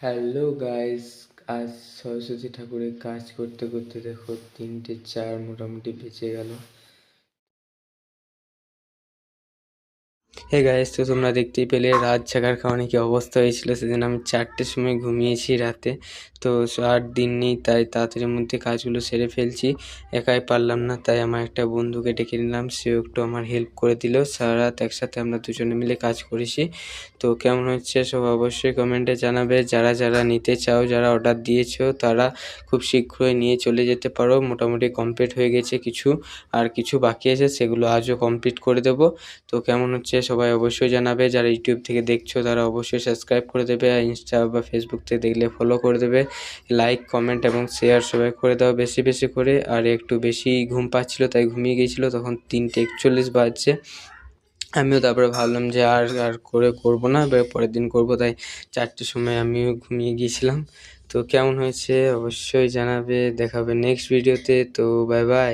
Hello guys, আজ সরস্বতী ঠাকুরের কাজ করতে করতে দেখো 3টে 4 মোটামুটি বেঁচে গেল। হে গাইস, তো তোমরা দেখতেই পেলে রাত জাগার কারণে কি অবস্থা হয়েছিল। সেদিন আমি 4টের সময় ঘুমিয়েছি রাতে। তো আর দিন নেই, তাই তাড়াতাড়ির মধ্যে কাজগুলো সেরে ফেলছি। একাই পারলাম না, তাই আমার একটা বন্ধুকে ডেকে নিলাম, সেও একটু আমার হেল্প করে দিল। সারা রাত একসাথে আমরা দুজনে মিলে কাজ করেছি। তো কেমন হচ্ছে সব অবশ্যই কমেন্টে জানাবে। যারা যারা নিতে চাও, যারা অর্ডার দিয়েছো, তারা খুব শীঘ্রই নিয়ে চলে যেতে পারো। মোটামুটি কমপ্লিট হয়ে গেছে কিছু, আর কিছু বাকি আছে, সেগুলো আজও কমপ্লিট করে দেবো। তো কেমন হচ্ছে সবাই অবশ্যই জানাবে। যারা ইউটিউব থেকে দেখছো তারা অবশ্যই সাবস্ক্রাইব করে দেবে, আর ইনস্টা বা ফেসবুক থেকে দেখলে ফলো করে দেবে। লাইক, কমেন্ট এবং শেয়ার সবাই করে দাও বেশি বেশি করে। আর একটু বেশি ঘুম পাচ্ছিলো, তাই ঘুমিয়ে গিয়েছিলো। তখন 3টে 41 বাজছে। আমিও তারপরে ভাবলাম যে আর আর করবো না, এবার পরের দিন করবো, তাই 4টের সময় আমিও ঘুমিয়ে গিয়েছিলাম। তো কেমন হয়েছে অবশ্যই জানাবে। দেখাবে নেক্সট ভিডিওতে। তো বাই বাই।